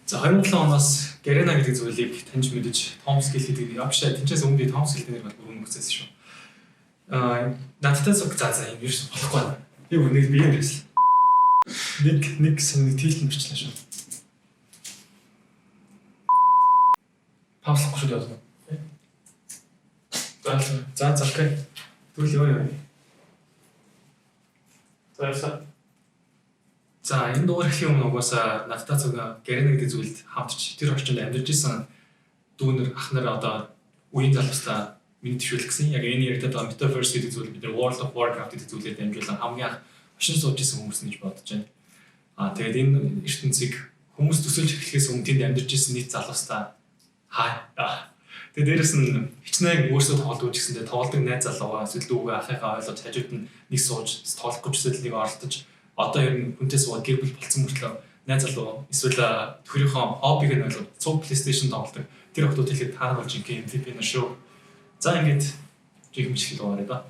За 2007 оноос Garena гэдэг зүйлийг таньж мэдэж Tom's Guild гэдэг авшаа тэнцээс өмнө Tom's Guild нэр бол бүрэн үгсээс шүү. Надтай зөв за юм ерөөс болохгүй байна. Би үнээр би юм гэсэн. Нэг сэний тийшэн бичлээ шүү. Паузлахгүй шүү дээ. За окей. Түл ёо. За энэ дугаар хэхийн өмнө угаасаа надтай зөв Garena гэдэг зүйлд хамтч тэр орчинд амьдарч исэн дүүнер ах нар одоо үеийн залуустаа миний төвшүүлсэн. Яг энэ яригдаад байгаа Metaverse гэдэг зүйл бид нар World of Warcraft гэдэг зүйлээр дамжуулан хамгийн анх орчин сууж исэн хүмүүс гэж бодож байна. Тэгээд энэ ертөнцийг хүмүүс төсөлж эхлэхээс өмнө тэнд амьдарч исэн нийт залуустаа тэгээд дээрэс нь хичнээн өөрсдөө тоглож гэсэн тоглодог найз залуугаа эсвэл дүүгээ ахыгаа ойлгож хажууд нь нэг сууж тоглох гэж үзэл нэг оролдож одоо ер нь хүнтэй суугаад гэр бүл болцсон мөртлөө найз залуу эсвэл төхөрийнхөө хоббиг нь ойлгоод цуг PlayStation тоглодог тэр хүмүүс хэлэхэд таарах болж ингээм MVP нэр шүү. За ингээд жигмч хэл уурай да.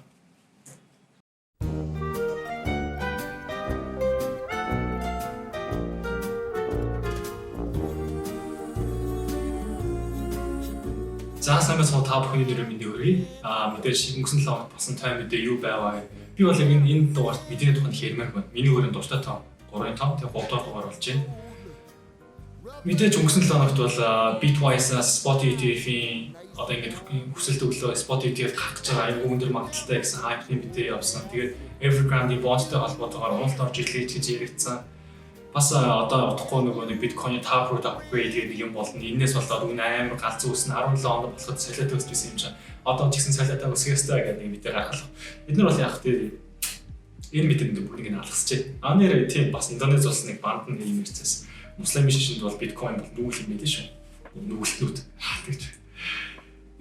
За сайн байцгаа та бүхний нэрээр мэндийг хүргэе. Мэдээж өнгөрсөн 7 хоног басан тайм мэдээ юу байваа. Би бол энэ дугаарт мэдээний тухайд хэлмээр байна. Миний өөрийн дуртай том 3-5 тэгээ 3 дахь дугаар болж байна. Мэдээж өнгөрсөн 7 хоногт бол Bitwise-аас Spot ETF-ийн одоо ингээд хүсэлт өглөө Spot ETF гарах гэж байгаа аюул өндөр магадaltaй гэсэн хайпны мэдээ явсан. Тэгээд Evergrande бонцтой холбоотойгоор уналт орж ирлээ гэж яригдсан. Бас одоо утгагүй нөгөө нэг биткойн top upgrade гэдэг юм болно. Энээс болоод үн амар галзуу өснө 17 онд болоход солиотой өсчихсэн юм шиг. Одоо ч гэсэн солиотой өсөх ёстой гэдэг нэг мэдээ гаргах. Бид нар бол яг тэр энэ мэдээнд бүгдийг нь алгасчээ. Нэр тийм бас Индонез улс нэг банд нь ийм ирцээс муслим шишинд бол биткойн бол нүүгэл юм байлээ шүү. Нүүгэлтнүүд гэж.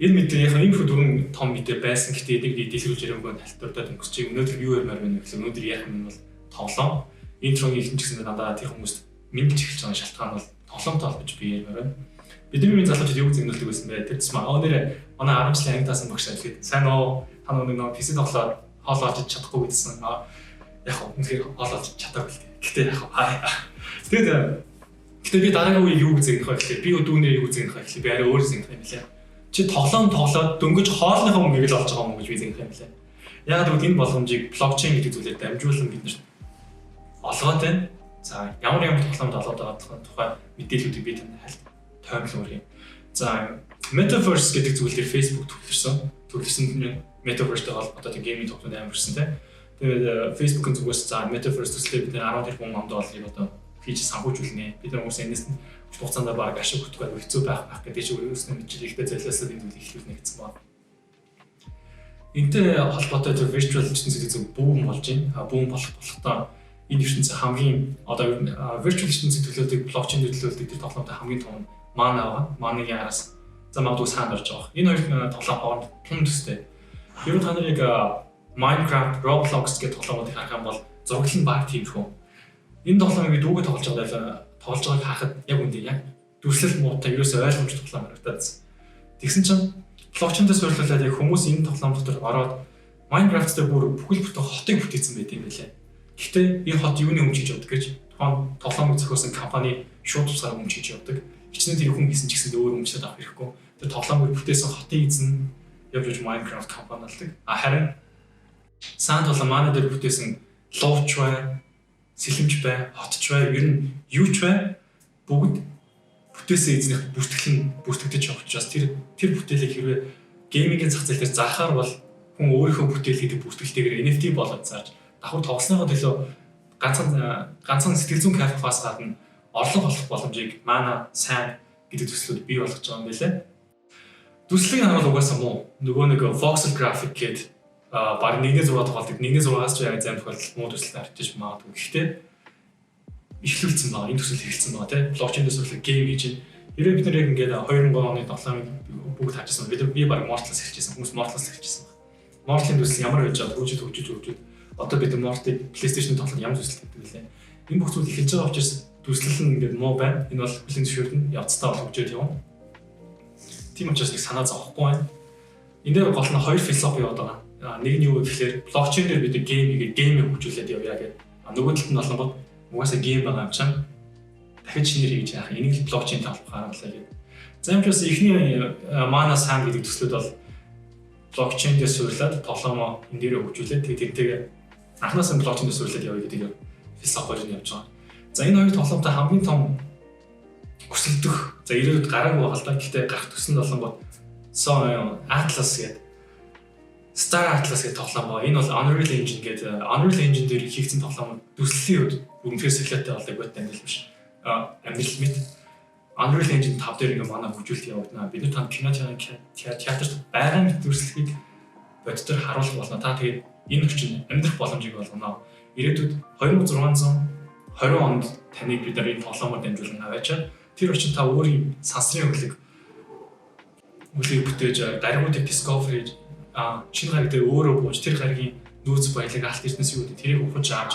Энэ мэдээ яг ийм дөрвөн том мэдээ байсан. Гэхдээ энийг дэлгэрүүлж яриггүй талтурдаад өнгөсч чиг өнөөдөр юу ярмаар байна гэхэл өнөөдөр яах юм бол тоглоом. Интрогийн ихэнх гэсэн надад тэр хүмүүст мэдлж эхэлж байгаа шалтгаан бол тоглоомтой холбож би ярмаар байна. Бидний залуучууд юу зэгнүүлдэг байсан бэ? Тэр тусмаа нэр манай 10 жилийн ангитаасан багш хэлэхэд сайн оо та нөгөө PC тоглоод хоол олж чадахгүй гэсэн. Яг үнэхээр хоол олж чадаагүй л. Гэхдээ яг Гэтэ би дараагийн үеийг юу зэгнэх вэ гэхлээр би өдүүнээ юу зэгнэх вэ гэхлээр би арай өөр зэгнэх юм билээ. Чи тоглоом тоглоод дөнгөж хоолныхоо мөнгөийг л олж байгаа юм гэж би зэгнэх юм билээ. Яг тэгвэл энэ боломжийг блокчейн гэдэг зүйлээр дамжуулан бид нарт олгоод байна. За ямар тоглоомд олоод байгаа тухай мэдээллүүдийг би танд тойрол өргөе. За Metaverse гэдэг зүйл дээр Facebook төлөвлөсөн Metaverse-тэй холбоотой гейминг тоглоомд амарсан тийм. Тэгээд Facebook-ын зүгээс за Metaverse төслөө бид 10 тэрбум $10 одоо хийж санхүүжүүлнэ. Бид нар хүмүүс энэс нь хугацаанд баг ашиг хөтгөх хэцүү байх гэдэг чинь өөрөөснөө мэдээлэлтэй зайлаасаад энэ зүйлийг эхлүүлнэ гэсэн байна. Энтэй холбоотой тэр virtual ертөнцийн зүйл бүүн болж байна. Бүүн болохдоо энэ ертөнцийн хамгийн одоо virtual ертөнцийн төлөөдөг блокчейн төлөөдөг тэр тоглоомтой хамгийн том мана байгаа. Маныг яраас за магадгүй санд орж байгаа. Энэ хоёр тоглоом хооронд тун төстэй. Ер нь та нарыг Minecraft, Roblox гэх тоглоомуудыг харах юм бол зураглал нь баг тиймэрхүү. Энэ тоглоомыг би дүүгээ тоглож байгааг харахад яг үндэ яг дүрслэл муутай ерөөсөө ойлгомжтой тоглоом харагдаад. Тэгсэн чинь блокчейнтэй суурилуулаад яг хүмүүс энэ тоглоом дотор ороод Minecraft дээр бүр бүхэл бүтэн хотыг бүтээсэн байт юм байлээ. Гэхдээ энэ хот юуны өмч хийж явдаг гэж тухайн тоглоомыг зохиосон компани шууд тусгаар өмч хийж явдаг. Хичнээн тэр хүн хийсэн ч гэсэн өөр өмчөд авах хэрэггүй. Тэр тоглоомыг бүтээсэн хотын эзэн явж Minecraft компани алдаг. Харин санд болон манай дээр бүтээсэн лууч бай, сэлэмж бай, хотч бай, ер нь юу ч бай бүгд бүтээсэн эзнийх бүртгэж явах учраас тэр бүтээлийг хэрвээ геймингийн зах зээл дээр заахаар бол хүн өөрийнхөө бүтээл гэдэг бүртгэлтэйгээр NFT болгож зааж давхар тоглосныхоо төлөө ганцхан сэтгэл зүйн кайфаас гадна орлого олох боломжийг манай сайн гэдэг төслүүд бий болгож байгаа юм байлээ. Дүрслэгийг харуул угаасаа муу. Нөгөө нэг voxel graphic гэдэг баг 1.6 тоглолтыг 1.6-аас ч яг зам тохиолдолд муу төсөлд харагдаж магадгүй. Гэхдээ эхлүүлсэн байгаа. Энэ төсөл эхэлсэн байгаа тийм. Блокчейн төсөл гейм хийж байна. Хэрвээ бид нар яг ингээд 2000 оны тоглоомыг бүгд харжсан. Би баг Mortal-аас эхэлжсэн. Хүмүүс Mortal-аас эхэлжсэн байна. Mortal-ын төсөл ямар байж байгаа хөгжиж одоо бид Mortal PlayStation тоглолт ямар төсөл гэдэг вэ? Энэ бүх зүйл эхэлж байгаа учраас төслөл нь ингээд муу байна. Энэ бол хүлийн зөвшөөрөл нь явцтай бол хөгжөөд явна. Тийм учраас нэг санаа зовхгүй байна. Энд дээр гол нь хоёр философи яваад байгаа. Нэг нь юу гэхээр блокчейн дээр бид геймийг хөгжүүлээд явъя гэдэг. Нөгөө талд нь болохоор угаасаа гейм байгаа юм чинь дахиж шинээр хийж яах. Энийг блокчейн талбар гаргалаа гэдэг. За юм ч бас эхний Mana Sam гэдэг төслүүд бол блокчейндээ суйрлаад тоглоомоо энэ дээрээ хөгжүүлээд тэгээд тэрнтэйгээ анхнаасаа блокчейндээ суйрлаад явъя гэдэг философиор нь явж байгаа. За энэ хоёр тоглоомтой хамгийн том өсөлдөх за ирээдүйд гараагүй байгаа л да. Гэхдээ гарах төсөнд болонгод Atlas гэдэг Star Atlas гэдэг тоглоом байна. Энэ бол Unreal Engine гэдэг Unreal Engine дээр хийгдсэн тоглоом дүрслэлийн үед үнэхээр солиотой болдог бод амьдрал биш. Амьдрал мэт Unreal Engine 5 дээр ингээ манай хөгжүүлэлт явагдана. Бид нар танд кино театрт байгаа мэт дүрслэгийг боддоор харуулах болно. Та тэгээд энэ хүчин амьдрах боломжийг болгоно. Ирээдүйд 2620 онд таныг бид нар энэ тоглоомоор дамжуулан аваачаад тэр учраас та өөрийн сансрын өглөг бүтээж даргуудыг discovery шинэ гариг дээр өөрөө бууж тэр гаригийн нөөц баялаг алт эрдэнэс юу гэдэг тэрийг ухаж авч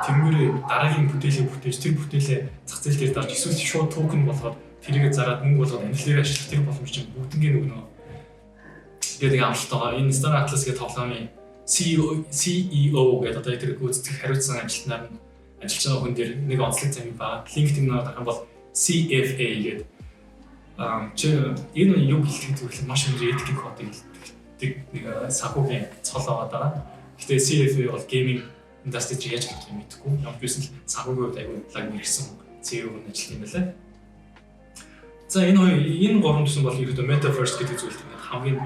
тэрмээрээ дараагийн бүтээлээ бүтээж тэр бүтээлээ зах зээл дээр дарж эсвэл шууд токен болгоод тэрийг зараад мөнгө болгоод амжилтаар ашиглах тэр боломж чинь бүгднгээ нөгнөө гэдэг амлалтайгаа энэ Star Atlas гэх тоглоомын CEO гэдэг одоо тэр гүйцэтгэх хариуцсан ажилтнаар нь ажиллаж байгаа хүн дээр нэг онцлог замын байгаа. LinkedIn нэр бол CFA гэдэг чи энэ юу хэлэх зүйл маш өндөр этикийн кодыг нэг санхүүгийн цол байгаа. Гэхдээ CFA бол gaming industry яаж хэлэх юм мэдэхгүй. Яг гэсэн л санхүүгийн хувьд аягүй лаг мэрсэн CEO хүн ажиллаж юм байна. За энэ гурван төсөн бол ерөөдөө metaverse гэдэг зүйлд хамгийн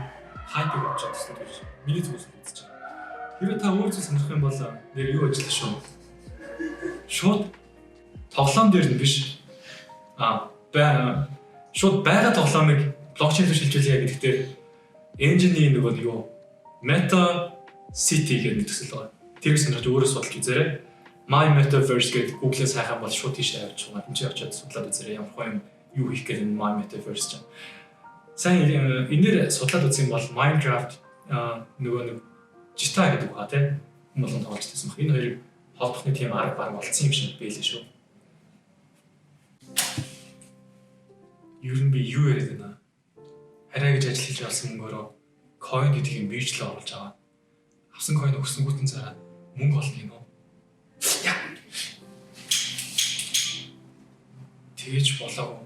хайпыг авч чадсан гэж миний зүгээс үзэж байгаа. Хэрвээ та өөр зүйл сонирх юм бол нэр юу ажиллах шүү. Шууд тоглоом дээр нь биш. Шууд байгаа тоглоомыг блокчейнээр шилжүүлээ гэдэгтээ engine-ийн нөгөө юу Meta City гэдэг төсөл байгаа. Тэрийг сонирхож өөрөө судалж үзээрэй. My Metaverse гэдэг Google-ээс хайхаа бол шууд тийш авч байгаа. Энд чинь очиад судлаад үзээрэй. Ямар гоё юм юу хийх гэдэг My Metaverse чинь. Сайн энээр судлаад үзсэн бол Minecraft нөгөө нэг GTA гэдэг байгаа тийм болгон тоглож байсан баг. Энэ хоёрыг холбохны тийм арга бараг олцсон юм шиг байлээ шүү. Юу юм би юу яриад байна? Хараа гэж ажил хийж авсан мөнгөөрөө coin гэдэг юм биржлээ оруулж аваад авсан coin өгсөнгүүтэн зараад мөнгө олно юм уу? Тэгэж болоогүй.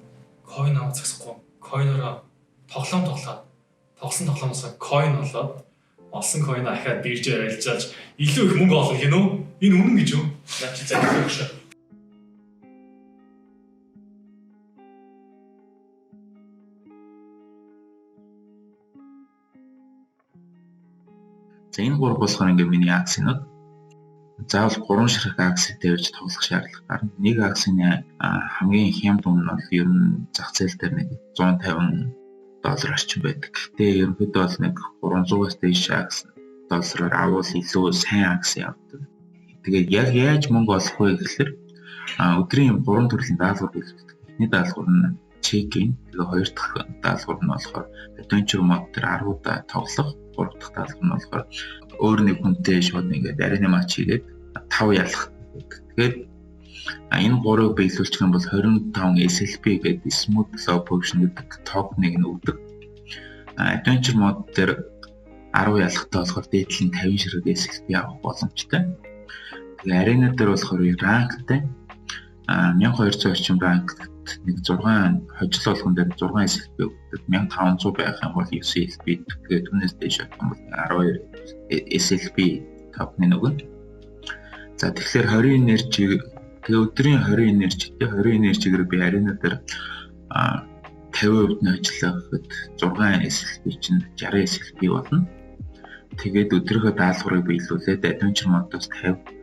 Coin авах засахгүй. Coin-ороо тоглоом тоглоод тоглосон тоглоомоосоо coin олоод олсон coin ахаад биржээр арилжааж илүү их мөнгө олно гинөө. Энэ үнэн гэж юу? Наа чи загнах шүү. За энэ гурав болохоор ингээ миний акцинууд. Заавал 3 ширхэг акцид тавьж тоглох шаардлага гарна. Нэг акцийн хамгийн хямд үнэ нь бол ер нь зах зээл дээр нэг $150 орчим байдаг. Гэхдээ ерөнхийдөө бол нэг 300-аас дээш акц доллараар авал илүү сайн акц явдаг. Тэгээд яг яаж мөнгө олох вэ гэхээр өдрийн 3 төрлийн даалгавар биелүүлдэг. Эхний даалгавар нь чек-ин, тэгээ хоёр дахь даалгавар нь болохоор adventure mode дээр 10 удаа тоглох. 3 дахь даалгавар нь болохоор өөр нэг хүнтэй шууд ингээд арена матч хийгээд 5 ялах. Тэгээд энэ гурыг биелүүлчих юм бол 25 SLP гэдэг smooth slow potion гэдэг токеныг нүүдэг. Adventure mode дээр 10 ялахтай болохоор дээдлийн 50 ширхэг SLP авах боломжтой. Тэгээ арена дээр болохоор rankтай 1200 орчим ранкт нэг 6 хожил болгон дээр 6 SLP өгдөг. 1500 байх юм бол 9 SLP тэгээд түүнээс дээш байх юм бол 12 SLP токеныг өгнө. За тэгэхээр 20 энержи тэгээ өдрийн 20 энержигээр би арена дээр 50% нь ажиллах гэхэд 6 SLP чинь 60 SLP болно. Тэгээд өдрийнхөө даалгаврыг биелүүлээд adventure mode-оос 50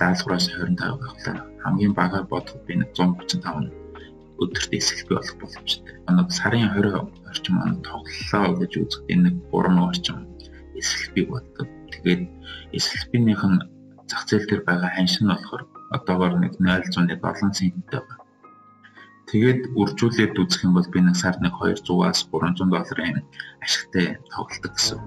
даалгавраас 25 байхлаар хамгийн багаар бодоход би 135 өдөрт SLP болох боломжтой. Нэг сарын 20 орчим тоглолоо гэж үзэхэд энэ 3 орчим SLP болдог. Тэгээд SLP-ийнх нь зах зээл дээр байгаа ханш нь болохоор одоогоор нэг 0.1 олон центтэй байна. Тэгээд үржүүлээд үзэх юм бол би нэг сард нэг $200-аас $300 ашигтай тоглолдог гэсэн.